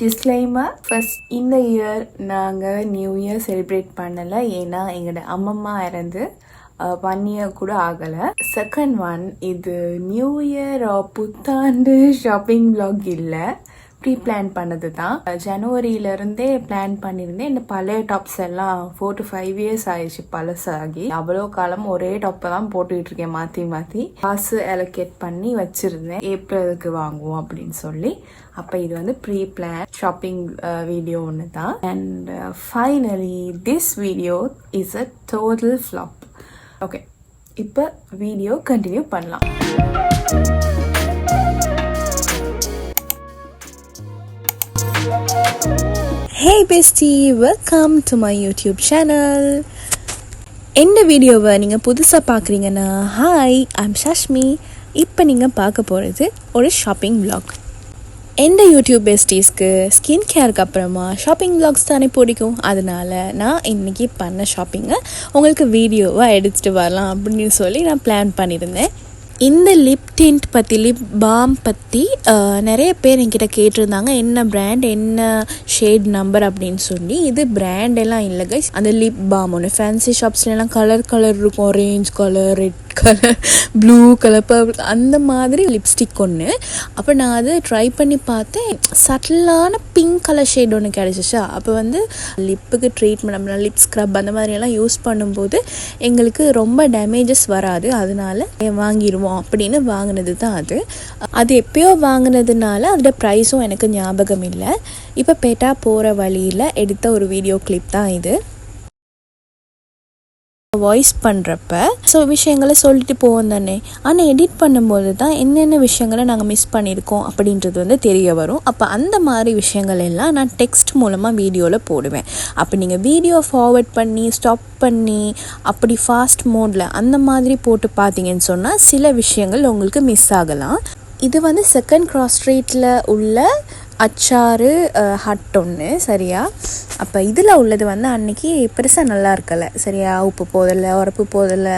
Disclaimer, first இந்த year நாங்கள் new year celebrate பண்ணலை. ஏன்னா எங்களோட அம்மம்மா இறந்து 1 year கூட ஆகலை. செகண்ட் ஒன், இது நியூ இயர் புத்தாண்டு ஷாப்பிங் vlog இல்லை, ப்ரீ பிளான் பண்ணது தான். ஜனவரியிலேருந்தே பிளான் பண்ணியிருந்தேன். இந்த பழைய டாப்ஸ் எல்லாம் 4 to 5 years ஆயிடுச்சு பழசாகி. அவ்வளோ காலம் ஒரே டாப்பை தான் போட்டுக்கிட்டு இருக்கேன் மாற்றி மாற்றி. காசு அலோகேட் பண்ணி வச்சுருந்தேன், ஏப்ரலுக்கு வாங்குவோம் அப்படின்னு சொல்லி. அப்போ இது வந்து ப்ரீ பிளான் ஷாப்பிங் வீடியோ ஒன்று தான். And finally this video is a total flop. Okay, இப்போ வீடியோ கண்டினியூ பண்ணலாம். Hey bestie, welcome to my YouTube channel. இந்த வீடியோவை நீங்கள் புதுசாக பார்க்குறீங்கன்னா ஹாய், ஐம் ஷஷ்மி. இப்போ நீங்கள் பார்க்க போகிறது ஒரு ஷாப்பிங் vlog. எந்த யூடியூப் பெஸ்டீஸ்க்கு ஸ்கின் கேருக்கு அப்புறமா ஷாப்பிங் vlogs தானே பிடிக்கும். அதனால் நான் இன்றைக்கி பண்ண ஷாப்பிங்கை உங்களுக்கு வீடியோவாக எடுத்துகிட்டு வரலாம் அப்படின்னு சொல்லி நான் பிளான் பண்ணியிருந்தேன். இந்த லிப் டிண்ட் பற்றி, லிப் பாம் பற்றி நிறைய பேர் என்கிட்ட கேட்டிருந்தாங்க, என்ன பிராண்ட், என்ன ஷேட் நம்பர் அப்படின்னு சொல்லி. இது பிராண்ட் எல்லாம் இல்லை கைஸ், அந்த லிப் பாம் ஒன்று ஃபேன்சி ஷாப்ஸ்லாம் கலர் இருக்கும், orange colour, red colour, blue colour, purple, அந்த மாதிரி லிப்ஸ்டிக் ஒன்று. அப்போ நான் அதை ட்ரை பண்ணி பார்த்தேன். சட்டிலான பிங்க் கலர் ஷேட் ஒன்று கிடச்சிச்சா. அப்போ வந்து லிப்புக்கு ட்ரீட்மெண்ட், நம்ம லிப் ஸ்க்ரப் அந்த மாதிரியெல்லாம் யூஸ் பண்ணும்போது எங்களுக்கு ரொம்ப டேமேஜஸ் வராது, அதனால வாங்கிடுவோம் அப்படின்னு வாங்கினது தான் அது. அது எப்பயோ வாங்கினதுனால அதோட ப்ரைஸும் எனக்கு ஞாபகம் இல்லை. இப்போ பேட்டா போகிற வழியில் எடுத்த ஒரு வீடியோ கிளிப் தான் இது. வாய்ஸ் பண்ணுறப்ப விஷயங்களை சொல்லிட்டு போவோம் தானே, ஆனால் எடிட் பண்ணும்போது தான் என்னென்ன விஷயங்களை நாங்கள் மிஸ் பண்ணியிருக்கோம் அப்படின்றது வந்து தெரிய வரும். அப்போ அந்த மாதிரி விஷயங்கள் எல்லாம் நான் டெக்ஸ்ட் மூலமாக வீடியோவில் போடுவேன். அப்போ நீங்கள் வீடியோ ஃபார்வர்ட் பண்ணி ஸ்டாப் பண்ணி அப்படி ஃபாஸ்ட் மோடில் அந்த மாதிரி போட்டு பார்த்தீங்கன்னு சொன்னால் சில விஷயங்கள் உங்களுக்கு மிஸ் ஆகலாம். இது வந்து செகண்ட் கிராஸ் ஸ்ட்ரீட்டில் உள்ள அச்சாறு ஹட் ஒன்று, சரியா. அப்போ இதில் உள்ளது வந்து அன்றைக்கி பெருசாக நல்லா இருக்கலை, சரியா. உப்பு போதலை, உரப்பு போதலை,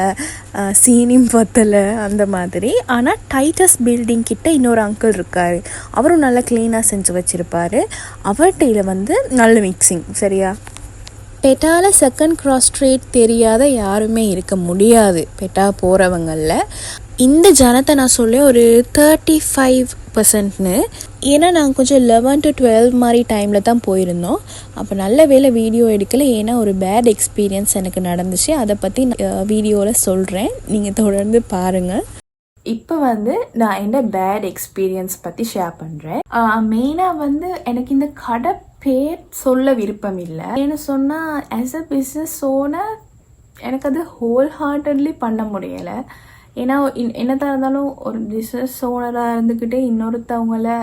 சீனியும் பத்தலை, அந்த மாதிரி. ஆனால் டைட்டஸ் பில்டிங் கிட்ட இன்னொரு அங்கிள் இருக்கார், அவரும் நல்லா க்ளீனாக செஞ்சு வச்சுருப்பார். அவர்கிட்ட வந்து நல்ல மிக்சிங், சரியா. பெட்டாவில் செகண்ட் கிராஸ் ஸ்ட்ரீட் தெரியாத யாருமே இருக்க முடியாது பெட்டா போகிறவங்களில். இந்த ஜனத்தை நான் சொல்ல ஒரு 35%. ஏன்னா நாங்கள் கொஞ்சம் 11 to 12 மாதிரி டைமில் தான் போயிருந்தோம். அப்போ நல்ல வேளை வீடியோ எடுக்கலை, ஏன்னா ஒரு பேட் எக்ஸ்பீரியன்ஸ் எனக்கு நடந்துச்சு. அதை பற்றி வீடியோவில் சொல்கிறேன், நீங்கள் தொடர்ந்து பாருங்கள். இப்போ வந்து நான் என்ன பேட் எக்ஸ்பீரியன்ஸ் பற்றி ஷேர் பண்ணுறேன். மெயினாக வந்து எனக்கு இந்த கடை பேர் சொல்ல விருப்பம் இல்லை. ஏன்னு சொன்னால் ஆஸ் அ பிஸ்னஸ் ஓனர் எனக்கு அது ஹோல் ஹார்ட்டட்லி பண்ண முடியலை. ஏன்னா என்னதான் இருந்தாலும் ஒரு பிஸ்னஸ் ஓனராக இருந்துக்கிட்டே இன்னொருத்தவங்கள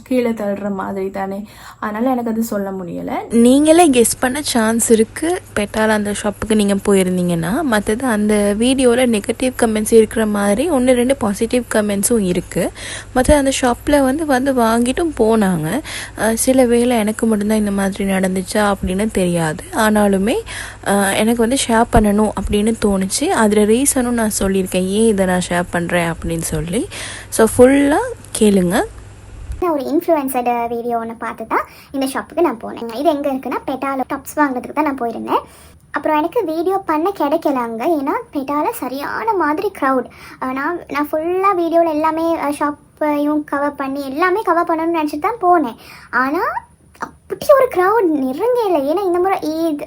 கீழே தள்ளுற மாதிரி தானே, அதனால் எனக்கு அது சொல்ல முடியலை. நீங்களே கெஸ் பண்ண சான்ஸ் இருக்குது, பெட்டால் அந்த ஷாப்புக்கு நீங்கள் போயிருந்தீங்கன்னா. மற்றது அந்த வீடியோவில் நெகட்டிவ் கமெண்ட்ஸ் இருக்கிற மாதிரி 1-2 பாசிட்டிவ் கமெண்ட்ஸும் இருக்குது. மற்ற அந்த ஷாப்பில் வந்து வாங்கிட்டும் போனாங்க. சில வேளை எனக்கு மட்டும்தான் இந்த மாதிரி நடந்துச்சா அப்படின்னு தெரியாது. ஆனாலுமே எனக்கு வந்து ஷேர் பண்ணணும் அப்படின்னு தோணுச்சு. அதில் ரீசனும் நான் சொல்லியிருக்கேன், ஏன் இதை நான் ஷேர் பண்ணுறேன் அப்படின்னு சொல்லி. ஸோ ஃபுல்லாக கேளுங்க. ஒரு இன்ஃப்ளூயன்சர் வீடியோ ஒன்று பார்த்து தான் இந்த ஷாப்புக்கு நான் போனேன். இது எங்கே இருக்குன்னா பெட்டாவில் டாப்ஸ் வாங்குறதுக்கு தான் நான் போயிருந்தேன். அப்புறம் எனக்கு வீடியோ பண்ண கிடைக்கல அங்கே, ஏன்னா பெட்டாவில் சரியான மாதிரி க்ரௌட். நான் ஃபுல்லாக வீடியோவில் எல்லாமே ஷாப்பையும் கவர் பண்ணி எல்லாமே கவர் பண்ணணும்னு நினச்சிட்டு தான் போனேன். ஆனால் அப்படி ஒரு க்ரௌட் நிறைஞ்சே இல்லை. ஏன்னா இந்த முறை ஈத்,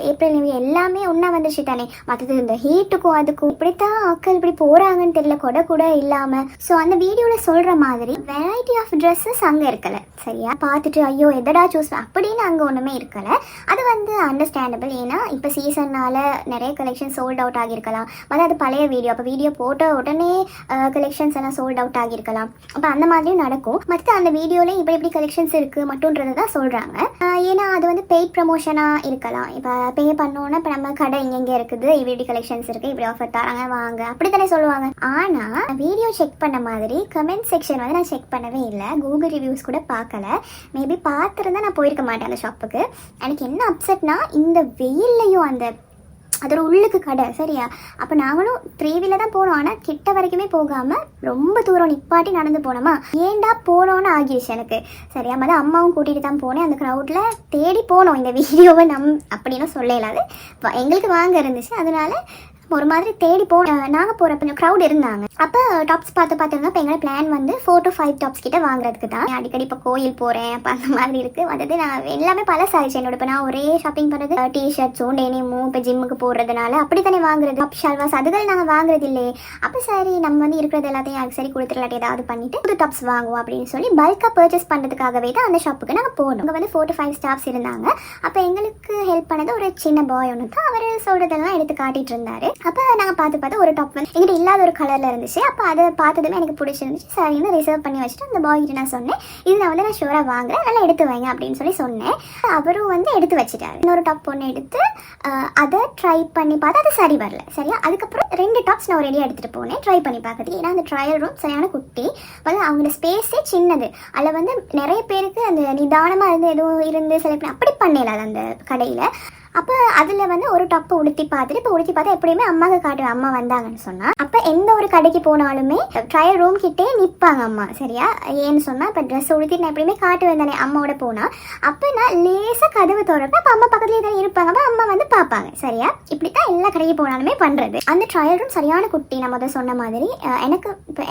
ஏப்ரல் நியூ இயர் எல்லாமே ஒன்றா வந்துருச்சு தானே. மற்றது இந்த ஹீட்டுக்கும் அதுக்கும் இப்படித்தான் ஆட்கள் இப்படி போகிறாங்கன்னு தெரியல, கூட இல்லாமல். ஸோ அந்த வீடியோவில் சொல்கிற மாதிரி வெரைட்டி ஆஃப் ட்ரெஸ்ஸஸ் அங்கே இருக்கலை, சரியா. பார்த்துட்டு ஐயோ எதடா சூஸ் அப்படின்னு அங்கே ஒன்றுமே இருக்கலை. அது வந்து அண்டர்ஸ்டாண்டபிள், ஏன்னா இப்போ சீசன்னால் நிறைய கலெக்ஷன் சோல்ட் அவுட் ஆகியிருக்கலாம். அது பழைய வீடியோ, அப்போ வீடியோ போட்ட உடனே கலெக்ஷன்ஸ் எல்லாம் சோல்ட் அவுட் ஆகியிருக்கலாம். அப்போ அந்த மாதிரியும் நடக்கும். மற்ற அந்த வீடியோவில் இப்படி கலெக்ஷன்ஸ் இருக்குது மட்டும்ன்றதை தான் சொல்கிறாங்க. ஏன்னா அது வந்து பெய்ட் ப்ரமோஷனாக இருக்கலாம். இப்போ பே பண்ணோன்னா இப்போ நம்ம கடை இங்கே இருக்குது, இப்படி கலெக்ஷன்ஸ் இருக்குது, இப்படி ஆஃபர் தராங்க வாங்க, அப்படி தானே சொல்லுவாங்க. ஆனால் வீடியோ செக் பண்ண மாதிரி கமெண்ட் செக்ஷன் வந்து நான் செக் பண்ணவே இல்லை, கூகுள் ரிவ்யூஸ் கூட பார்க்கல. மேபி பார்த்துருந்தா நான் போயிருக்க மாட்டேன் அந்த ஷாப்புக்கு. எனக்கு என்ன அப்செட்னா, இந்த வெயில்லையும் அந்த அது ஒரு உள்ளுக்கு கடை சரியா. அப்போ நாங்களும் 3 தான் போனோம். ஆனால் கிட்ட வரைக்குமே போகாமல் ரொம்ப தூரம் நிப்பாட்டி நடந்து போனோமா. ஏண்டா போனோன்னு ஆகிடுச்சு எனக்கு சரியா. மொதல் அம்மாவும் கூட்டிகிட்டு தான் போனேன். அந்த க்ரௌடில் தேடி போனோம். இந்த வீடியோவை அப்படின்னு சொல்லலாது எங்களுக்கு வாங்க இருந்துச்சு. அதனால ஒரு மாதிரி தேடி நாங்கள் போகிறப்ப க்ரௌட் இருந்தாங்க. அப்போ டாப்ஸ் பார்த்துருந்தோம். இப்போ எங்களோட பிளான் வந்து 4 to 5 டாப்ஸ் கிட்ட வாங்குறதுக்கு தான். அடிக்கடி இப்போ கோயில் போகிறேன் அப்போ அந்த மாதிரி இருக்குது. அதாவது நான் எல்லாமே பழசாயிடுச்சு என்னோட. இப்போ நான் ஒரே ஷாப்பிங் பண்ணுறது டிஷர்ட்ஸும் டெனிமும் இப்போ ஜிம்முக்கு போடுறதுனால அப்படி தானே வாங்குறது. டாப் ஷால்வாஸ் அதுகள் நாங்கள் வாங்குறது இல்லையே. அப்போ சரி நம்ம வந்து இருக்கிறது எல்லாத்தையும் அதுக்கு சரி கொடுத்துடலாட்டி ஏதாவது பண்ணிட்டு புது டாப்ஸ் வாங்குவோம் அப்படின்னு சொல்லி பல்காக பர்ச்சேஸ் பண்ணுறதுக்காகவே தான் அந்த ஷாப்புக்கு நாங்கள் போனோம். அங்கே வந்து 4 to 5 ஸ்டாஃப்ஸ் இருந்தாங்க. அப்போ எங்களுக்கு ஹெல்ப் பண்ணது ஒரு சின்ன பாய் ஒன்று தான். அவர் சொல்கிறதெல்லாம் எடுத்து காட்டிகிட்டு இருந்தார். அப்போ நாங்கள் பார்த்து ஒரு டாப் வந்து எங்கிட்ட இல்லாத ஒரு கலரில் இருந்துச்சு. அப்போ அதை பார்த்ததுமே எனக்கு பிடிச்சிருந்துச்சு. சரின்னு ரிசர்வ் பண்ணி வச்சுட்டு அந்த பாய்கிட்ட நான் சொன்னேன், இது நான் ஷூராக வாங்குறேன், நல்லா எடுத்து வைங்க அப்படின்னு சொன்னேன். அவரும் வந்து எடுத்து வச்சுட்டாரு. இன்னொரு டாப் ஒன்று எடுத்து அதை ட்ரை பண்ணி பார்த்தா அது சரி வரல சரியா. அதுக்கப்புறம் 2 டாப்ஸ் நான் ரெடியாக எடுத்துகிட்டு போனேன் ட்ரை பண்ணி பார்க்குறது. ஏன்னா அந்த ட்ரையல் ரூம் சரியான குட்டி. அவங்களோட ஸ்பேஸே சின்னது. அதில் வந்து நிறைய பேருக்கு அந்த நிதானமாக எதுவும் இருந்து செலக்ட் பண்ணி அப்படி பண்ணல அந்த கடையில். அப்போ அதில் வந்து ஒரு டாப்பை உடுத்தி பார்த்துட்டு இப்போ உடுத்தி பார்த்தா எப்படியுமே அம்மாவுக்கு காட்டுவேன் அம்மா வந்தாங்கன்னு சொன்னால். அப்போ எந்த ஒரு கடைக்கு போனாலுமே ட்ரையல் ரூம் கிட்டே நிற்பாங்க அம்மா சரியா. ஏன்னு சொன்னால் இப்போ ட்ரெஸ் உடுத்திட்டு நான் எப்படியுமே காட்டுவேன் தானே அம்மாவோட போனால். அப்போ நான் லேசாக கதவு திறப்பேன். அப்போ அம்மா பக்கத்துலேயே தானே இருப்பாங்க. அப்போ அம்மா வந்து பார்ப்பாங்க சரியா. இப்படி தான் எல்லா கடைக்கு போனாலுமே பண்ணுறது. அந்த ட்ரையல் ரூம் சரியான குட்டி. நான் முதல் சொன்ன மாதிரி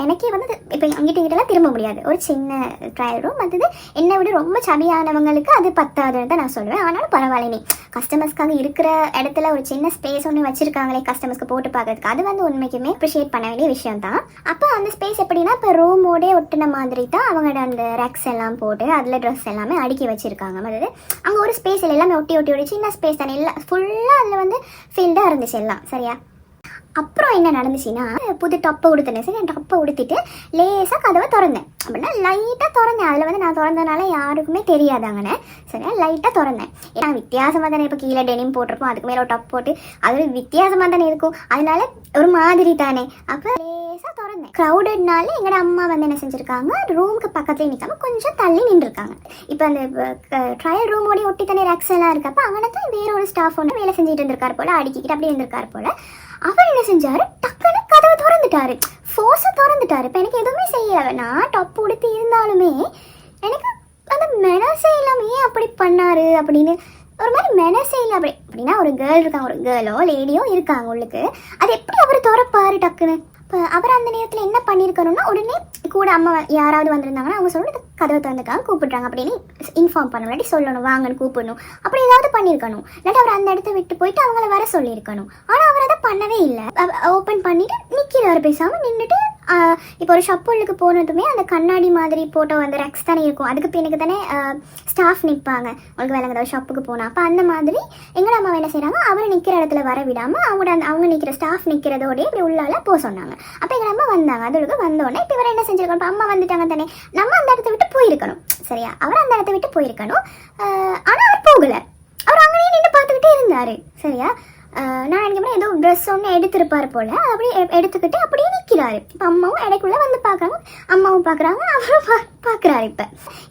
எனக்கே வந்து இப்போ இங்கிட்டலாம் திரும்ப முடியாது. ஒரு சின்ன ட்ரையல் ரூம் வந்தது. என்னை விட ரொம்ப சபியானவங்களுக்கு அது பத்தாதுன்னு தான் நான் சொல்லுவேன். ஆனாலும் பரவாயில்ல, நீ கஸ்டமர்ஸ்க்காக இருக்கிற இடத்துல ஒரு சின்ன ஸ்பேஸ் ஒன்று வச்சிருக்காங்களே கஸ்டமர்ஸ்க்கு போட்டு பார்க்கறதுக்கு, அது வந்து உண்மைக்குமே அப்ரிஷியேட் பண்ண வேண்டிய விஷயம் தான். அப்போ அந்த ஸ்பேஸ் எப்படின்னா இப்போ ரூமோடே ஒட்டின மாதிரி தான் அவங்களோட அந்த ரெக்ஸ் எல்லாம் போட்டு அதில் ட்ரெஸ் எல்லாமே அடுக்கி வச்சிருக்காங்க. அதாவது அங்கே ஒரு ஸ்பேஸ் எல்லாமே ஒட்டி சின்ன ஸ்பேஸ் தானே எல்லாம் ஃபுல்லாக அதில் வந்து ஃபீல்டாக இருந்துச்சு எல்லாம் சரியா. அப்புறம் என்ன நடந்துச்சுன்னா புது டப்பை உடுத்தினேன் சரி. டப்பை உடுத்திட்டு லேசாக கதவை திறந்தேன். அப்படின்னா லைட்டாக திறந்தேன். அதில் வந்து நான் திறந்ததுனால யாருக்குமே தெரியாதாங்கண்ணே சரியா. லைட்டாக திறந்தேன். ஏன்னா வித்தியாசமாக தானே இப்போ கீழே டெனிம் போட்டிருப்போம், அதுக்கு மேலே ஒரு டப் போட்டு அது வித்தியாசமாக தானே இருக்கும். அதனால ஒரு மாதிரி தானே. அப்போ லேசாக திறந்தேன். க்ரௌடட்னால எங்களோட அம்மா வந்து என்ன செஞ்சுருக்காங்க, ரூமுக்கு பக்கத்துலேயே நிற்காம கொஞ்சம் தள்ளி நின்றுருக்காங்க. இப்போ அந்த ட்ரையல் ரூமோடய ஒட்டி தானே ரெக்ஸ் எல்லாம் இருக்கப்போ அங்கே தான் வேற ஒரு ஸ்டாஃப் ஒன்று வேலை செஞ்சுட்டு இருந்திருக்காரு போல், அடிக்கிட்டு அப்படி இருந்திருக்காரு போல். அவர் என்ன செஞ்சாரு, டக்குன்னு கதவை திறந்துட்டாரு, ஃபோர்ஸை திறந்துட்டாரு. இப்போ எனக்கு எதுவுமே செய்யலை. நான் டப்பு உடுத்தி இருந்தாலுமே எனக்கு அந்த மெனசே இல்லாமல் ஏன் அப்படி பண்ணாரு அப்படின்னு ஒரு மாதிரி மெனசே இல்லை. அப்படின்னா ஒரு கேர்ள் இருக்காங்க, ஒரு கேர்ளோ லேடியோ இருக்காங்க உள்ளுக்கு, அது எப்படி அவர் திறப்பாரு டக்குன்னு. இப்போ அவர் அந்த நேரத்தில் என்ன பண்ணியிருக்கணும்னா உடனே கூட அம்மா யாராவது வந்திருந்தாங்கன்னா அவங்க சொல்லணும் கதவை திறந்துக்காக கூப்பிடுறாங்க அப்படின்னு இன்ஃபார்ம் பண்ணணும், இல்லாட்டி சொல்லணும் வாங்கன்னு கூப்பிடணும், அப்படி ஏதாவது பண்ணியிருக்கணும். இல்லாட்டி அவர் அந்த இடத்த விட்டு போயிட்டு அவங்கள வர சொல்லியிருக்கணும். ஆனால் அவர் அதை பண்ணவே இல்லை. ஓப்பன் பண்ணிட்டு நிற்கிறாரு பேசாமல் நின்றுட்டு. இப்போ ஒரு ஷப்புள்ளுக்கு போனதுமே அந்த கண்ணாடி மாதிரி போட்டோ அந்த ரெக்ஸ் தானே இருக்கும், அதுக்கு பின்னுக்கு தானே ஸ்டாஃப் நிற்பாங்க உங்களுக்கு விளங்குற ஒரு ஷப்புக்கு போனால். அப்போ அந்த மாதிரி எங்களை அம்மா என்ன செய்கிறாங்க, அவர் நிற்கிற இடத்துல வர விடாமல் அவங்க நிற்கிற ஸ்டாஃப் நிற்கிறதோடய இப்படி உள்ளால போக சொன்னாங்க. அப்போ எங்கள் அம்மா வந்தாங்க. அதோட வந்தோடனே இப்போ இவர் என்ன செஞ்சிருக்கணும், இப்போ அம்மா வந்துட்டாங்க தானே, நம்ம அந்த இடத்த விட்டு போயிருக்கணும் சரியா. அவர் அந்த இடத்த விட்டு போயிருக்கணும். ஆனால் அவர் போகலை. அவர் அங்கேயே நின்று பார்த்துக்கிட்டே இருந்தார் சரியா. நான் நினைக்கிறேன் ஏதோ ட்ரெஸ் ஒன்று எடுத்திருப்பார் போல், அப்படியே எடுத்துக்கிட்டு அப்படியே நிற்கிறாரு. இப்போ அம்மாவும் இடைக்குள்ளே வந்து பார்க்குறாங்க, அம்மாவும் பார்க்குறாங்க, அவரும் பார்க்குறாரு. இப்போ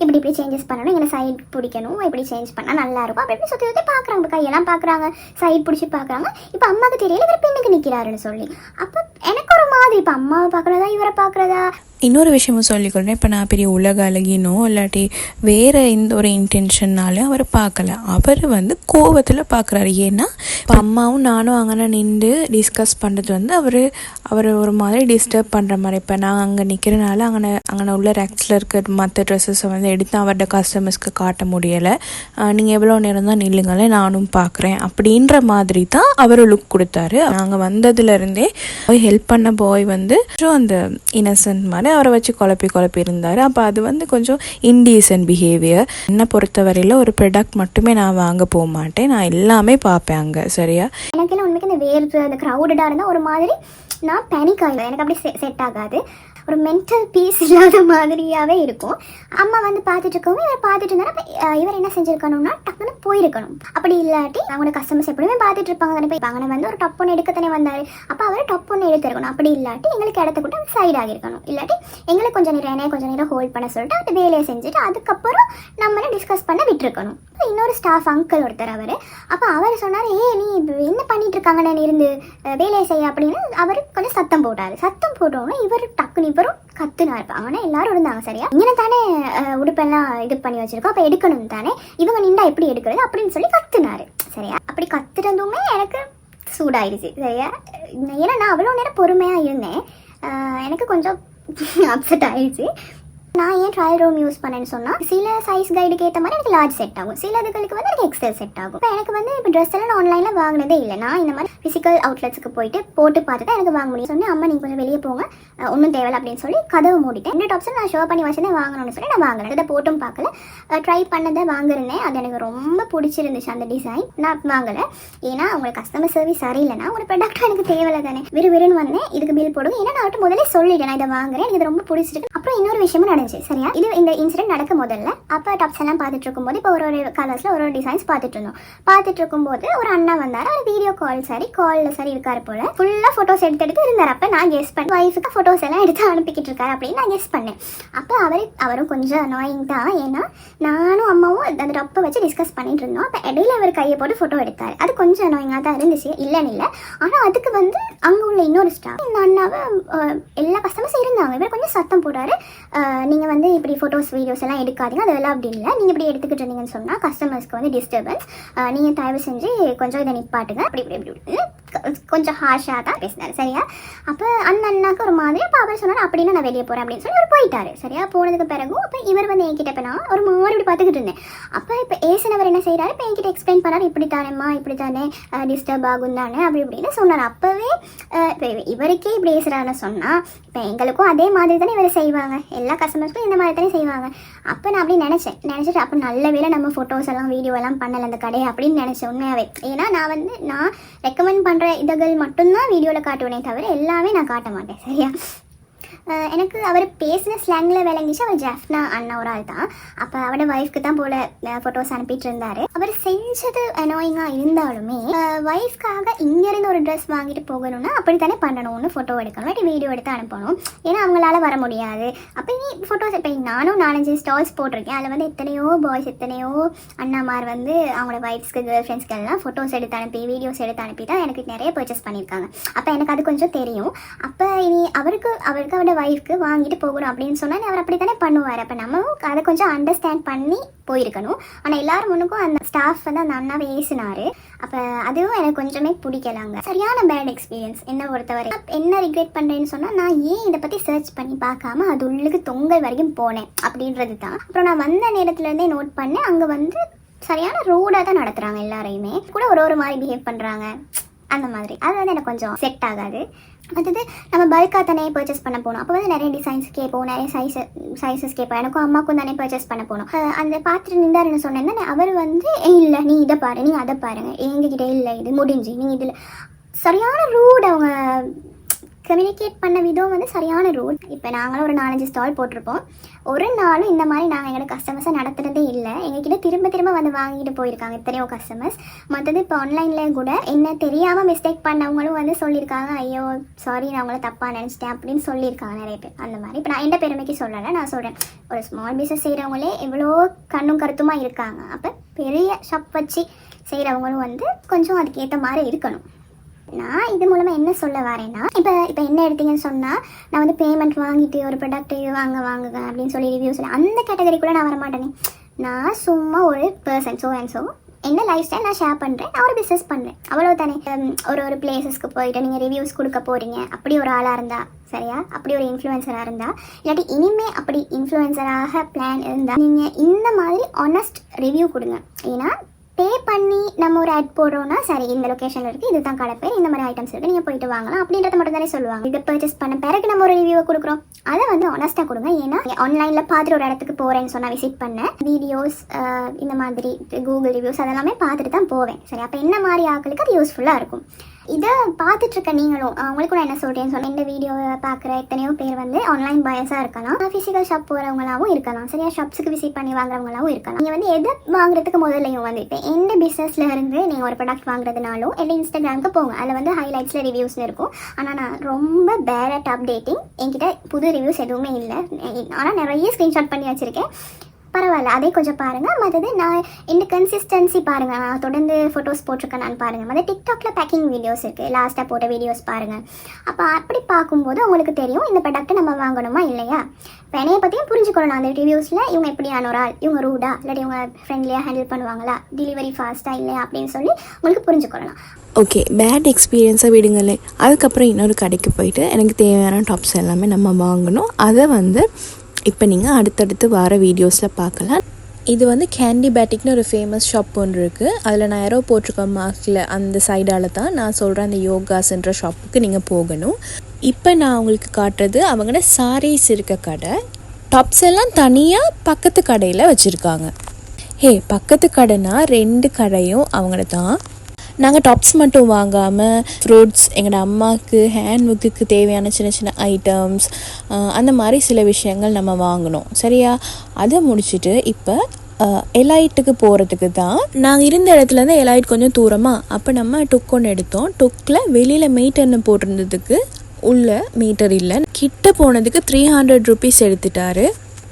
இப்படி சேஞ்சஸ் பண்ணணும், இங்கே சைட் பிடிக்கணும், இப்படி சேஞ்ச் பண்ணால் நல்லாயிருக்கும் அப்படி சுற்றி சுற்றி பார்க்குறாங்க. இப்போ கையெல்லாம் பார்க்குறாங்க, சைட் பிடிச்சி பார்க்குறாங்க. இப்போ அம்மாவுக்கு தெரியல இவர் பின்னுக்கு நிற்கிறாருன்னு சொல்லி. அப்போ எனக்கு ஒரு மாதிரி, இப்போ அம்மாவை பார்க்குறதா இவரை பார்க்குறதா. இன்னொரு விஷயமும் சொல்லிக்கொள்கிறேன், இப்போ நான் பெரிய உலக அழகினோ இல்லாட்டி வேறு எந்த ஒரு இன்டென்ஷன்னாலும் அவர் பார்க்கல. அவர் வந்து கோவத்தில் பார்க்குறாரு. ஏன்னா இப்போ அம்மாவும் நானும் அங்கே நின்று டிஸ்கஸ் பண்ணுறது வந்து அவர் ஒரு மாதிரி டிஸ்டர்ப் பண்ணுற மாதிரி. இப்போ நான் அங்கே நிற்கிறனால அங்கே உள்ள ரேக்ஸில் இருக்க மற்ற ட்ரெஸ்ஸஸை வந்து எடுத்து அவரோட கஸ்டமர்ஸ்க்கு காட்ட முடியலை. நீங்கள் எவ்வளோ நேரம் தான் நில்லுங்களே நானும் பார்க்குறேன் அப்படின்ற மாதிரி தான் அவர் லுக் கொடுத்தாரு. நாங்கள் வந்ததுலேருந்தே ஹெல்ப் பண்ண பாய் வந்து அந்த இன்னசென்ட் மாதிரி அவரை வச்சு குழப்பி இருந்தார். அப்போ அது வந்து கொஞ்சம் இன்டீசன்ட் பிஹேவியர். என்னை பொறுத்தவரையில் ஒரு ப்ராடக்ட் மட்டுமே நான் வாங்க போக மாட்டேன், நான் எல்லாமே பார்ப்பேன் அங்கே சரியா. எனக்கு எல்லாம் உண்மைக்கு இந்த வேறு அந்த க்ரௌடடாக இருந்தால் ஒரு மாதிரி நான் பேனிக் ஆகிடுவேன். எனக்கு அப்படி செட் ஆகாது. ஒரு மென்டல் பீஸ் இல்லாத மாதிரியாகவே இருக்கும். அம்மா வந்து பார்த்துட்டு இருக்கவும் இவர் பார்த்துட்டு இருந்தாலும் இவர் என்ன செஞ்சுருக்கணும்னா டக்குன்னு போயிருக்கணும். அப்படி இல்லாட்டி அவங்களோட கஸ்டமர்ஸ் எப்படியுமே பார்த்துட்டு இருப்பாங்க தானே. இப்போ அங்கே வந்து ஒரு டப் ஒன்று எடுக்கத்தானே வந்தார். அப்போ அவர் டப் ஒன்று எடுத்துருக்கணும். அப்படி இல்லாட்டி எங்களுக்கு இடத்த கூட சைட் ஆகிருக்கணும். இல்லாட்டி எங்களுக்கு கொஞ்சம் நேரம் ஹோல்ட் பண்ண சொல்லிட்டு அந்த வேலையை செஞ்சுட்டு அதுக்கப்புறம் நம்மளை டிஸ்கஸ் பண்ண விட்டுருக்கணும். இன்னொரு ஸ்டாஃப் அங்கிள் ஒருத்தர் அவர். அப்போ அவர் சொன்னார், நீ என்ன பண்ணிட்டு இருக்காங்கன்னு இருந்து வேலையை செய்ய அப்படின்னு அவர் கொஞ்சம் சத்தம் போட்டார். சத்தம் போட்டோன்னே இவர் டக்குன்னு இவரும் கத்துனார். ஆனால் எல்லாரும் இருந்தாங்க. சரியா, இங்கே தானே உடுப்பெல்லாம் இது பண்ணி வச்சிருக்கோம், அப்போ எடுக்கணும் தானே, இவங்க நின்றா எப்படி எடுக்கிறது அப்படின்னு சொல்லி கத்துனாரு. சரியா, அப்படி கத்துறதுமே எனக்கு சூடாயிடுச்சு. சரியா, ஏன்னா நான் அவ்வளோ நேரம் பொறுமையாக இருந்தேன். எனக்கு கொஞ்சம் அப்செட் ஆயிடுச்சு. நான் ஏன் ட்ரையல் ரூம் யூஸ் பண்ணேன்னு சொன்னால், சில சைஸ் கைடுக்கு ஏற்ற மாதிரி எனக்கு லார்ஜ் செட் ஆகும், சில இதுகளுக்கு வந்து எனக்கு எக்ஸ்எல் செட் ஆகும். இப்போ எனக்கு வந்து இப்போ ட்ரெஸ் எல்லாம் ஆன்லைனில் வாங்கினதே இல்லை. நான் இந்த மாதிரி ஃபிசிக்கல் அவுட்லெட்ஸுக்கு போயிட்டு போட்டு பார்த்து தான் எனக்கு வாங்க முடியும். சொன்னேன், அம்மா நீங்கள் கொஞ்சம் வெளியே போங்க, ஒன்றும் தேவையில்லை அப்படின்னு சொல்லி கதவு மூடிட்டேன். 2 டாப்ஸும் நான் ஷோ பண்ணி வச்சுதான் வாங்கணும்னு சொல்லி நான் வாங்கினேன். இதை போட்டும் பார்க்கல, ட்ரை பண்ணதை வாங்கிருந்தேன். அது எனக்கு ரொம்ப பிடிச்சிருந்துச்சு அந்த டிசைன். நான் வாங்கலை, ஏன்னா உங்களுக்கு கஸ்டமர் சர்வீஸ் சரியில்லைன்னா ஒரு ப்ராடக்ட் எனக்கு தேவையில்லை தானே. விறுவிறுன்னு வந்தேன், இதுக்கு பில் போடுங்க, ஏன்னா நான் அவர்கிட்ட முதலே சொல்லிட்டேன் நான் இதை வாங்குறேன், எனக்கு இது ரொம்ப பிடிச்சிருக்கு. அப்புறம் இன்னொரு விஷயமும் நடந்துச்சு. சரியா, இது இந்த இன்சிடென்ட் நடக்க முதல்ல அப்போ டாப்ஸ் எல்லாம் பார்த்துட்டு இருக்கும்போது இப்போ ஒரு கலர்ஸில் ஒரு டிசைன்ஸ் பார்த்துட்டு இருந்தோம். பார்த்துட்டு இருக்கும்போது ஒரு அண்ணா வந்தார். அவர் வீடியோ கால் காலில் இருக்காரு போல, ஃபுல்லாக ஃபோட்டோஸ் எடுத்து இருந்தார். அப்போ நான் கெஸ் பண்ணேன், ஒய்ஃபுக்கு ஃபோட்டோஸ் எல்லாம் எடுத்து அனுப்பிக்கிட்டு இருக்காரு அப்படின்னு நான் கெஸ் பண்ணேன். அப்போ அவரும் கொஞ்சம் அனாயிங் தான், ஏன்னா நானும் அம்மாவும் அந்த டாப்பை வச்சு டிஸ்கஸ் பண்ணிட்டு இருந்தோம். அப்போ இடையில அவர் கையை போட்டு ஃபோட்டோ எடுத்தார். அது கொஞ்சம் அனாயிங்காக தான் இருந்துச்சு, இல்லைன்னு இல்லை. ஆனால் அதுக்கு வந்து அங்கே உள்ள இன்னொரு ஸ்டாஃப் இந்த அண்ணாவை எல்லா கஸ்டமர்ஸும் இருந்தாங்க. இவர் கொஞ்சம் சத்தம் போடுறாரு, நீங்கள் வந்து இப்படி ஃபோட்டோஸ் வீடியோஸ் எல்லாம் எடுக்காதீங்க, அதெல்லாம் அப்படி இல்லை, நீங்கள் இப்படி எடுத்துக்கிட்டு இருந்தீங்கன்னு சொன்னால் கஸ்டமர்ஸ்க்கு வந்து டிஸ்டர்பன்ஸ், நீங்கள் தயவு செஞ்சு கொஞ்சம் இதை நிப்பாட்டுங்க, அப்படி இப்படி இப்படி கொஞ்சம் ஹார்ஷாக தான் பேசினார். சரியா, அப்போ அந்த அண்ணாக்கு ஒரு மாதிரி. அப்போ அவர் சொன்னார், அப்படின்னா நான் வெளியே போகிறேன் அப்படின்னு சொல்லி அவர் போயிட்டாரு. சரியா, போனதுக்கு பிறகும் அப்போ இவர் வந்து என்கிட்ட இப்போ நான் ஒரு மாதிரி இப்படி பார்த்துக்கிட்டு இருந்தேன். அப்போ இப்போ ஏசினவர் என்ன செய்கிறாரு, இப்போ என்கிட்ட எக்ஸ்பிளைன் பண்ணார், இப்படி தானேம்மா, இப்படி தானே டிஸ்டர்ப் ஆகும் தானே அப்படி இப்படின்னு சொன்னார். அப்போவே இவருக்கே இப்படி ஏசுறாருன்னு சொன்னால் இப்போ எங்களுக்கும் அதே மாதிரி தானே இவர் செய்வாங்க, எல்லா கஸ்டமர்ஸ்க்கும் இந்த மாதிரி தானே செய்வாங்க. அப்போ நான் அப்படி நினச்சிட்டு அப்போ நல்ல வேளை நம்ம ஃபோட்டோஸ் எல்லாம் வீடியோ எல்லாம் பண்ணலை அந்த கடையை அப்படின்னு நினச்சேன் உண்மையாகவே. ஏன்னா நான் ரெக்கமெண்ட் பண்ணுற இதழ்கள் மட்டும்தான் வீடியோவில் காட்டுவேனே தவிர எல்லாமே நான் காட்ட மாட்டேன். சரியா, எனக்கு அவர் பேசின ஸ்லாங்கில் விளங்கிச்சு. அவர் ஜெஃப்னா அண்ணா ஒரு ஆள் தான். அப்போ அவரோட ஒய்ஃப்க்கு தான் போல ஃபோட்டோஸ் அனுப்பிட்டு இருந்தார். அவர் செஞ்சது அனாயிங்காக இருந்தாலுமே ஒய்ஃப்காக இங்கேருந்து ஒரு ட்ரெஸ் வாங்கிட்டு போகணும்னா அப்படி தானே பண்ணணும்னு ஃபோட்டோ எடுக்கணும், இல்லாட்டி வீடியோ எடுத்து அனுப்பணும். ஏன்னா அவங்களால வர முடியாது. அப்போ நீ ஃபோட்டோஸ் இப்போ நானும் 4-5 ஸ்டால்ஸ் போட்டிருக்கேன். அதில் வந்து எத்தனையோ பாய்ஸ், எத்தனையோ அண்ணாமார் வந்து அவங்களோட ஒய்ஃப்ஸ்க்கு கேர்ள் ஃப்ரெண்ட்ஸ்க்கு எல்லாம் ஃபோட்டோஸ் எடுத்து அனுப்பி வீடியோஸ் எடுத்து அனுப்பி தான் எனக்கு நிறைய பர்ச்சேஸ் பண்ணியிருக்காங்க. அப்போ எனக்கு அது கொஞ்சம் தெரியும். அப்போ இனி அவருக்கு அவரோட ஒய்ஃப்க்கு வாங்கிட்டு போகணும் அப்படின்னு சொன்னால் அவர் அப்படி தானே பண்ணுவார். அப்போ நம்ம அதை கொஞ்சம் அண்டர்ஸ்டாண்ட் பண்ணி போயிருக்கணும். ஆனால் எல்லாரும் முன்னுக்கும் அந்த ஸ்டாஃப் வந்து அந்த அண்ணாவை ஏசினார். அப்போ அதுவும் எனக்கு கொஞ்சமே பிடிக்கலாங்க. சரியான பேட் எக்ஸ்பீரியன்ஸ் என்னை பொறுத்தவரை. என்ன ரிக்ரெட் பண்ணுறேன்னு சொன்னால், நான் ஏன் இதை பற்றி சர்ச் பண்ணி பார்க்காம அது உள்ளுக்கு தொங்கல் வரைக்கும் போனேன் அப்படின்றது தான். அப்புறம் நான் வந்த நேரத்துலேருந்தே நோட் பண்ணேன், அங்கே வந்து சரியான ரூடாக தான் நடத்துகிறாங்க, எல்லாரையுமே கூட ஒரு மாதிரி பிஹேவ் பண்ணுறாங்க அந்த மாதிரி. அது வந்து எனக்கு கொஞ்சம் செட் ஆகாது. அடுத்தது நம்ம பல்காக தானே பர்ச்சேஸ் பண்ண போனோம். அப்போ வந்து நிறைய டிசைன்ஸ் கேட்போம், நிறைய சைஸஸ் கேட்போம். எனக்கும் அம்மாவுக்கும் தானே பர்ச்சேஸ் பண்ண போனோம். அந்த பார்த்துட்டு நின்றாருன்னு சொன்னேன்னா அவர் வந்து இல்லை நீ இதை பாரு, நீ அதை பாருங்க, எங்ககிட்ட இல்லை இது முடிஞ்சு, நீ இதில் சரியான ரூட். அவங்க கம்யூனிகேட் பண்ண விதம் வந்து சரியான ரூட். இப்போ நாங்களும் ஒரு 4-5 ஸ்டால் போட்டிருப்போம். ஒரு நாளும் இந்த மாதிரி நாங்கள் எங்களோட கஸ்டமர்ஸை நடத்துகிறதே இல்லை. எங்ககிட்ட திரும்ப வந்து வாங்கிட்டு போயிருக்காங்க எத்தனையோ கஸ்டமர்ஸ். மற்றது இப்போ ஆன்லைனில் கூட என்ன தெரியாமல் மிஸ்டேக் பண்ணவங்களும் வந்து சொல்லியிருக்காங்க, ஐயோ சாரி நான் அவங்கள தப்பாக நினச்சிட்டேன் அப்படின்னு சொல்லியிருக்காங்க நிறைய பேர். அந்த மாதிரி இப்போ நான் எந்த பெருமைக்கு சொல்லலை, நான் சொல்கிறேன் ஒரு ஸ்மால் பிஸ்னஸ் செய்கிறவங்களே எவ்வளோ கண்ணும் கருத்துமாக இருக்காங்க. அப்போ பெரிய ஷாப் வச்சு செய்கிறவங்களும் வந்து கொஞ்சம் அதுக்கேற்ற மாதிரி இருக்கணும். நான் இது மூலமாக என்ன சொல்ல வரேன்னா, இப்போ என்ன எடுத்தீங்கன்னு சொன்னால், நான் வந்து பேமெண்ட் வாங்கிட்டு ஒரு ப்ராடக்ட் வாங்குங்க அப்படின்னு சொல்லி ரிவ்யூஸ் அந்த கேட்டகரிக்குள்ளே நான் வர மாட்டேனே. நான் சும்மா ஒரு பர்சன், ஸோ என்ன லைஃப் ஸ்டைல் நான் ஷேர் பண்ணுறேன், நான் ஒரு பிஸ்னஸ் பண்ணுறேன், அவ்வளோ தானே. ஒரு பிளேசஸ்க்கு போயிட்டு நீங்கள் ரிவ்யூஸ் கொடுக்க போகிறீங்க, அப்படி ஒரு ஆளாக இருந்தால் சரியா, அப்படி ஒரு இன்ஃப்ளூயன்சராக இருந்தால், இல்லாட்டி இனிமேல் அப்படி இன்ஃப்ளூயன்சராக பிளான் இருந்தால் நீங்கள் இந்த மாதிரி ஆனஸ்ட் ரிவ்யூ கொடுங்க. ஏன்னா பே பண்ணி நம்ம ஒரு ஆட் போடுறோம்னா, சரி இந்த லொக்கேஷன் இருக்குது, இதுதான் கடை பேர், இந்த மாதிரி ஐட்டம்ஸ் இருக்குது, நீங்கள் போயிட்டு வாங்கலாம் அப்படின்றத மட்டும் தானே சொல்லுவாங்க. இதை பர்ச்சேஸ் பண்ண பிறகு நம்ம ஒரு ரிவ்யூவை கொடுக்குறோம், அதை வந்து ஆனஸ்ட்டாக கொடுங்க. ஏன்னா ஆன்லைனில் பார்த்துட்டு ஒரு இடத்துக்கு போகிறேன்னு சொன்னால் விசிட் பண்ண வீடியோஸ் இந்த மாதிரி கூகுள் ரிவ்யூஸ் அதெல்லாமே பார்த்துட்டு தான் போவேன். சரி, அப்போ என்ன மாதிரி ஆட்களுக்கு அது யூஸ்ஃபுல்லாக இருக்கும். இதை பார்த்துட்ருக்க நீங்களும் அவங்களுக்கு நான் என்ன சொல்கிறேன்னு சொன்னேன், இந்த வீடியோவை பார்க்குற எத்தனையோ பேர் வந்து ஆன்லைன் பயஸாக இருக்கலாம், ஃபிசிக்கல் ஷாப் போகிறவங்களாகவும் இருக்கலாம், சரியா ஷாப்ஸுக்கு விசிட் பண்ணி வாங்குறவங்களாகவும் இருக்கலாம். நீங்கள் வந்து எதை வாங்குறதுக்கு முதல்லையும் வந்து இப்போ எந்த பிஸ்னஸில் இருந்து நீங்கள் ஒரு ப்ராடக்ட் வாங்குறதுனாலும் இல்லை இன்ஸ்டாகிராமுக்கு போங்க, அதில் வந்து ஹைலைட்ஸில் ரிவ்யூஸ்னு இருக்கும். ஆனால் நான் ரொம்ப பேட் அப்டேட்டிங், என்கிட்ட புது ரிவ்யூஸ் எதுவுமே இல்லை, ஆனால் நிறைய ஸ்க்ரீன்ஷாட் பண்ணி வச்சுருக்கேன். பரவாயில்ல, அதே கொஞ்சம் பாருங்கள். மற்றது நான் இந்த கன்சிஸ்டன்சி பாருங்கள், நான் தொடர்ந்து ஃபோட்டோஸ் போட்டிருக்கேன் நான் பாருங்கள். மற்ற டிக்டாக்ல பேக்கிங் வீடியோஸ் இருக்குது, லாஸ்ட்டாக போட்ட வீடியோஸ் பாருங்கள். அப்போ அப்படி பார்க்கும்போது உங்களுக்கு தெரியும் இந்த ப்ராடக்ட்டை நம்ம வாங்கணுமா இல்லையா. இப்போ என்னையை பற்றியும் புரிஞ்சுக்கணும் அந்த ரிவ்யூஸில். இவங்க எப்படியான ஒரு ஆள், இவங்க ரூடா இல்லாட்டி இவங்க ஃப்ரெண்ட்லியாக ஹேண்டில் பண்ணுவாங்களா, டெலிவரி ஃபாஸ்ட்டாக இல்லையா அப்படின்னு சொல்லி உங்களுக்கு புரிஞ்சுக்கொள்ளலாம். ஓகே, பேட் எக்ஸ்பீரியன்ஸை விடுங்களே. அதுக்கப்புறம் இன்னொரு கடைக்கு போயிட்டு எனக்கு தேவையான டாப்ஸ் எல்லாமே நம்ம வாங்கணும். அதை வந்து இப்போ நீங்கள் அடுத்தடுத்து வர வீடியோஸில் பார்க்கலாம். இது வந்து கேண்டி பேட்டிக்னு ஒரு ஃபேமஸ் ஷாப் ஒன்று இருக்குது. அதில் நான் யாரோ போட்டிருக்கேன் மார்க்கில், அந்த சைடால் தான் நான் சொல்கிறேன் அந்த யோகாஸ்ன்ற ஷாப்புக்கு நீங்கள் போகணும். இப்போ நான் உங்களுக்கு காட்டுறது அவங்களோட சாரீஸ் இருக்க கடை. டாப்ஸ் எல்லாம் தனியாக பக்கத்து கடையில் வச்சுருக்காங்க. பக்கத்து கடைனா 2 கடையும் அவங்கள தான். நாங்கள் டாப்ஸ் மட்டும் வாங்காமல் ஃப்ரூட்ஸ், எங்களோட அம்மாவுக்கு ஹேண்ட் ஒர்க்குக்கு தேவையான சின்ன சின்ன ஐட்டம்ஸ், அந்த மாதிரி சில விஷயங்கள் நம்ம வாங்கினோம். சரியா, அதை முடிச்சுட்டு இப்போ எலைட்டுக்கு போகிறதுக்கு தான். நாங்கள் இருந்த இடத்துலேருந்து எலைட் கொஞ்சம் தூரமாக. அப்போ நம்ம டுக் ஒன்று எடுத்தோம். டுக்கில் வெளியில் மீட்டர்னு போட்டிருந்ததுக்கு உள்ள மீட்டர் இல்லை. கிட்ட போனதுக்கு 300 ருபீஸ் எடுத்துட்டாரு.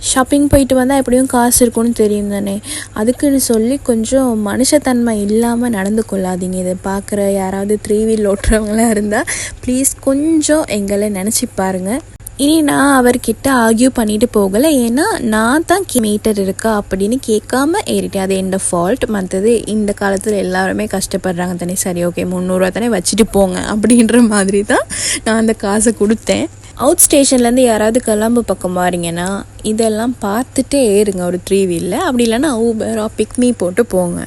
ஷாப்பிங் போயிட்டு வந்தால் எப்படியும் காசு இருக்குன்னு தெரியும் தானே. அதுக்குன்னு சொல்லி கொஞ்சம் மனுஷத்தன்மை இல்லாமல் நடந்து கொள்ளாதீங்க. இதை பார்க்குற யாராவது 3 வீல் ஓட்டுறவங்களாம் இருந்தால் ப்ளீஸ் கொஞ்சம் எங்களை நினச்சி பாருங்கள். இனி நான் அவர்கிட்ட ஆர்கியூ பண்ணிட்டு போகலை. ஏன்னா நான் தான் மீட்டர் இருக்கா அப்படின்னு கேட்காம ஏறிட்டேன். அது என்னோட ஃபால்ட். மற்றது இந்த காலத்தில் எல்லாருமே கஷ்டப்படுறாங்க தானே. சரி, ஓகே, 300 ரூபா தானே, வச்சுட்டு போங்க அப்படின்ற மாதிரி தான் நான் அந்த காசை கொடுத்தேன். அவுட் ஸ்டேஷன்லேருந்து யாராவது கிளம்பு பக்கம் வாரீங்கன்னா இதெல்லாம் பார்த்துட்டே ஏறுங்க ஒரு 3 வீலில். அப்படி இல்லைன்னா ஊபர் பிக்மி போட்டு போங்க.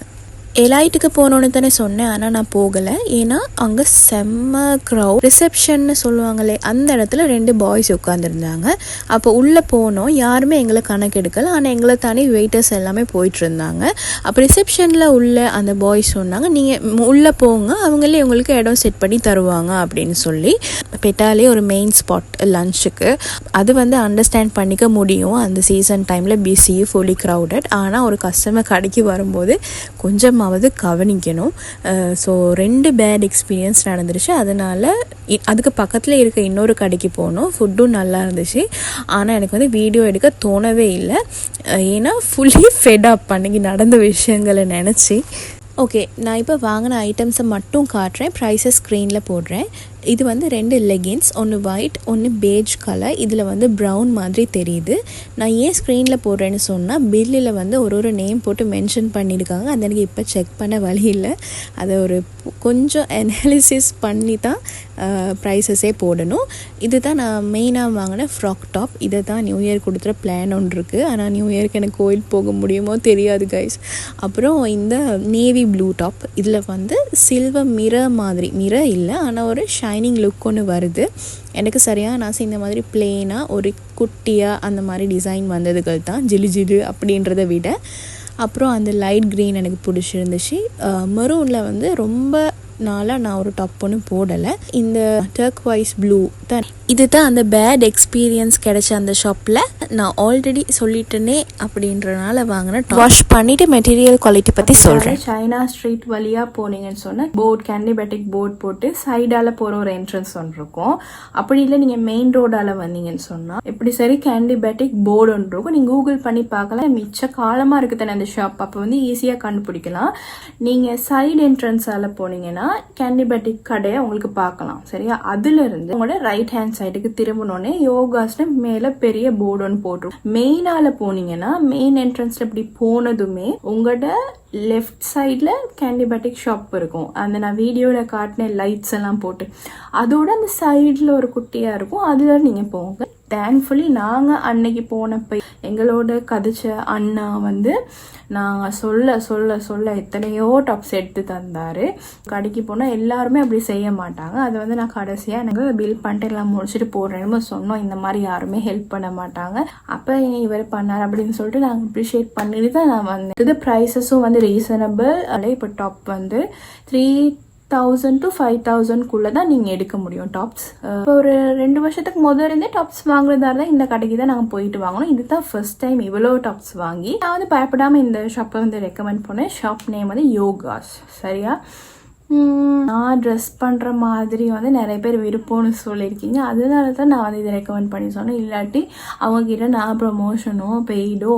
எலைட்டுக்கு போகணுன்னு தானே சொன்னேன், ஆனால் நான் போகலை. ஏன்னா அங்கே செம்ம க்ரௌட். ரிசப்ஷன்னு சொல்லுவாங்களே, அந்த இடத்துல 2 பாய்ஸ் உட்காந்துருந்தாங்க. அப்போ உள்ளே போனோம், யாருமே எங்களை கணக்கு எடுக்கலை. ஆனால் எங்களை தானே வெயிட்டர்ஸ் எல்லாமே போயிட்டு இருந்தாங்க. அப்போ ரிசப்ஷனில் உள்ள அந்த பாய்ஸ் சொன்னாங்க, நீங்கள் உள்ளே போங்க, அவங்களே உங்களுக்கு இடம் செட் பண்ணி தருவாங்க அப்படின்னு சொல்லி. பெட்டாலே ஒரு மெயின் ஸ்பாட் லஞ்சுக்கு. அது வந்து அண்டர்ஸ்டாண்ட் பண்ணிக்க முடியும், அந்த சீசன் டைமில் பிஸி, ஃபுல்லி க்ரௌடட். ஆனால் ஒரு கஸ்டமர் கடைக்கு வரும்போது கொஞ்சமாவது கவனிக்கணும். ஸோ 2 பேட் எக்ஸ்பீரியன்ஸ் நடந்துருச்சு. அதனால் அதுக்கு பக்கத்தில் இருக்க இன்னொரு கடைக்கு போனோம். ஃபுட்டும் நல்லா இருந்துச்சு. ஆனால் எனக்கு வந்து வீடியோ எடுக்க தோணவே இல்லை. ஏன்னா ஃபுல்லி ஃபெட் அப் அன்னைக்கு நடந்த விஷயங்களை நினச்சி. ஓகே, நான் இப்போ வாங்கின ஐட்டம்ஸை மட்டும் காட்டுறேன், ப்ரைஸை ஸ்க்ரீனில் போடுறேன். இது வந்து 2 லெகின்ஸ், ஒன்று ஒயிட், ஒன்று பேஜ் கலர். இதில் வந்து ப்ரௌன் மாதிரி தெரியுது. நான் ஏன் ஸ்க்ரீனில் போடுறேன்னு சொன்னால், பில்லில் வந்து ஒரு நேம் போட்டு மென்ஷன் பண்ணியிருக்காங்க. அது எனக்கு இப்போ செக் பண்ண வழி இல்லை. அதை ஒரு கொஞ்சம் அனாலிசிஸ் பண்ணி தான் ப்ரைஸஸே போடணும். இது தான் நான் மெயினாக வாங்கின ஃப்ராக் டாப். இதை தான் நியூ இயர் கொடுத்துற பிளான் ஒன்று இருக்குது. ஆனால் நியூ இயருக்கு எனக்கு கோயில் போக முடியுமோ தெரியாது கைஸ். அப்புறம் இந்த நேவி ப்ளூ டாப். இதில் வந்து சில்வர் மிரர் மாதிரி, மிரர் இல்லை ஆனால் ஒரு ஷைனிங் லுக் ஒன்று வருது. எனக்கு சரியாக நான் இந்த மாதிரி பிளெயினாக ஒரு குட்டியாக அந்த மாதிரி டிசைன் வந்ததுகள் தான் ஜிலு ஜிலு அப்படின்றத விட. அப்புறம் அந்த லைட் க்ரீன் எனக்கு பிடிச்சிருந்துச்சு. மெரூனில் வந்து ரொம்ப நாளாக நான் ஒரு டாப் ஒன்று போடலை. இந்த டர்க்வைஸ் ப்ளூ தான். இது தான் அந்த பேட் எக்ஸ்பீரியன்ஸ் கிடைச்ச அந்த ஷாப்பில். நான் ஆல்ரெடி சொல்லிட்டேனே அப்படின்றனால வாங்கினேன். வாஷ் பண்ணிவிட்டு மெட்டீரியல் குவாலிட்டி பற்றி சொல்கிறேன். சைனா ஸ்ட்ரீட் வழியாக போனீங்கன்னு சொன்னால் போர்ட், கேண்டி பேட்டிக் போர்ட் போட்டு சைடால் போகிற ஒரு என்ட்ரன்ஸ் ஒன்று இருக்கும். அப்படி இல்லை நீங்கள் மெயின் ரோடால் வந்தீங்கன்னு சொன்னால் எப்படி சரி கேண்டி பேட்டிக் போர்டு ஒன்று இருக்கும். நீங்கள் கூகுள் பண்ணி பார்க்கலாம். மிச்ச காலமாக இருக்குது தானே அந்த ஷாப். அப்போ வந்து ஈஸியாக கண்டுபிடிக்கலாம். நீங்கள் சைடு என்ட்ரன்ஸால் போனீங்கன்னா கேண்டி பேட்டிக் கடையை உங்களுக்கு பார்க்கலாம். சரியா, அதுலேருந்து உங்களோட ரைட் ஹேண்ட் சைடுக்கு திரும்பினோடனே யோகாஸ்னு மேலே பெரிய போர்டு ஒன்று போட்டிருக்கும். மெயினால போனீங்கன்னா மெயின் என்ட்ரன்ஸ்ல இப்படி போனதுமே உங்களோட லெஃப்ட் சைடில் கேண்டி பேட்டிக் ஷாப் இருக்கும். அந்த நான் வீடியோவில் காட்டின லைட்ஸ் எல்லாம் போட்டு அதோட அந்த சைடில் ஒரு குட்டியாக இருக்கும். அதில் நீங்கள் போங்க. தேங்க்ஃபுல்லி நாங்கள் அன்னைக்கு போனப்போ எங்களோட கதைச்ச அண்ணா வந்து நாங்கள் சொல்ல சொல்ல சொல்ல எத்தனையோ டாப்ஸ் எடுத்து தந்தார். கடைக்கு போனால் எல்லாருமே அப்படி செய்ய மாட்டாங்க. அதை வந்து நான் கடைசியாக எனக்கு பில் பண்ணிட்டு எல்லாம் முடிச்சுட்டு போடுறேன்னு சொன்னோம். இந்த மாதிரி யாருமே ஹெல்ப் பண்ண மாட்டாங்க. அப்போ இவர் பண்ணார் அப்படின்னு சொல்லிட்டு நாங்கள் அப்ரிஷியேட் பண்ணிட்டு தான் நான் வந்தேன். இது ப்ரைஸஸும் வந்து ரீசனபிள். அதில் இப்போ டாப் வந்து 3000 to 5000 தான் நீங்கள் எடுக்க முடியும் டாப்ஸ். இப்போ ஒரு 2 வருஷத்துக்கு முதல்ல இருந்தே டாப்ஸ் வாங்குறதா இருந்தால் இந்த கடைக்கு தான் நாங்கள் போயிட்டு வாங்கணும். இதுதான் ஃபர்ஸ்ட் டைம் இவ்வளோ டாப்ஸ் வாங்கி நான் வந்து பயப்படாமல் இந்த ஷாப்பை வந்து ரெக்கமெண்ட் பண்ணேன். ஷாப் நேம் வந்து யோகாஸ். சரியா, நான் ட்ரெஸ் பண்ணுற மாதிரி வந்து நிறைய பேர் விருப்பம்னு சொல்லியிருக்கீங்க. அதனால தான் நான் வந்து இதை ரெக்கமெண்ட் பண்ணி சொன்னேன். இல்லாட்டி அவங்கக்கிட்ட நான் ப்ரமோஷனோ பெய்டோ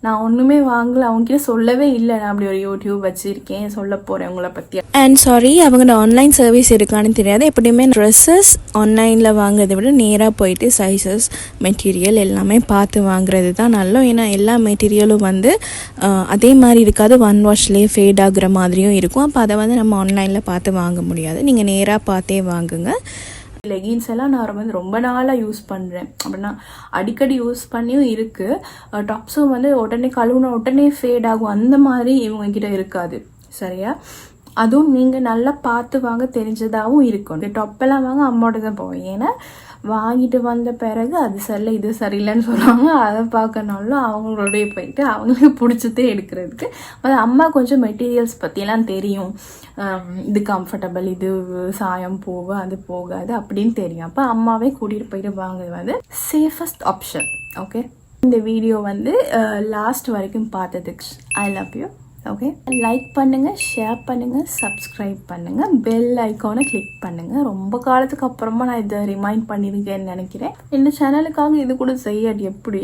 நான் ஒன்றுமே வாங்கல, அவங்ககிட்ட சொல்லவே இல்லை நான் அப்படி ஒரு யூடியூப் வச்சுருக்கேன் சொல்ல போகிறேன் உங்களை பற்றி. அண்ட் சாரி, அவங்க ஆன்லைன் சர்வீஸ் இருக்கான்னு தெரியாது. எப்படியுமே ட்ரெஸ்ஸஸ் ஆன்லைனில் வாங்குறதை விட நேராக போயிட்டு சைஸஸ் மெட்டீரியல் எல்லாமே பார்த்து வாங்குறது தான் நல்லது. ஏன்னா எல்லா மெட்டீரியலும் வந்து அதே மாதிரி இருக்காது, ஒன் வாஷ்லேயே ஃபேட் ஆகுற மாதிரியும் இருக்கும். அப்போ அதை வந்து நம்ம ஆன்லைனில் பார்த்து வாங்க முடியாது. நீங்கள் நேராக பார்த்தே வாங்குங்க. லெகின்ஸ் எல்லாம் நான் வந்து ரொம்ப நாளாக யூஸ் பண்ணுறேன். அப்படின்னா அடிக்கடி யூஸ் பண்ணியும் இருக்குது. டாப்ஸும் வந்து உடனே கழுவுன உடனே ஃபேட் ஆகும், அந்த மாதிரி இவங்ககிட்ட இருக்காது. சரியா? அதுவும் நீங்கள் நல்லா பார்த்து வாங்க தெரிஞ்சதாகவும் இருக்கும். இந்த டாப்பெல்லாம் வாங்க அம்மாவோட தான் போவேன். ஏன்னா வாங்கிட்டு வந்த பிறகு அது சரியில்லை இது சரியில்லைன்னு சொல்லுவாங்க. அதை பார்க்கனாலும் அவங்களோடய போயிட்டு அவங்களுக்கு பிடிச்சதே எடுக்கிறதுக்கு. அது அம்மா கொஞ்சம் மெட்டீரியல்ஸ் பற்றியெல்லாம் தெரியும். இது கம்ஃபர்டபுள், இது சாயம் போகும், அது போகாது அப்படின்னு தெரியும். அப்போ அம்மாவே கூட்டிகிட்டு போயிட்டு வாங்குறது வந்து சேஃபஸ்ட் ஆப்ஷன். ஓகே, இந்த வீடியோ வந்து லாஸ்ட் வரைக்கும் பார்த்ததுக்கு I love you. Okay, like பண்ணுங்கள், ஷேர் பண்ணுங்கள், சப்ஸ்கிரைப் பண்ணுங்கள், பெல் ஐக்கானை கிளிக் பண்ணுங்கள். ரொம்ப காலத்துக்கு அப்புறமா நான் இதை ரிமைண்ட் பண்ணியிருக்கேன்னு நினைக்கிறேன். இந்த சேனலுக்காக இது கூட செய்யாது எப்படி.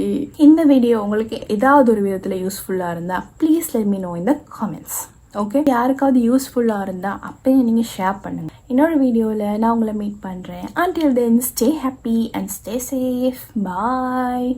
இந்த வீடியோ உங்களுக்கு ஏதாவது ஒரு விதத்தில் யூஸ்ஃபுல்லாக இருந்தால் please let me know in the comments. Okay, யாருக்காவது யூஸ்ஃபுல்லாக இருந்தால் அப்போயும் நீங்கள் ஷேர் பண்ணுங்கள். இன்னொரு வீடியோவில் நான் உங்களை மீட் பண்ணுறேன். Until then, stay happy and stay safe. Bye.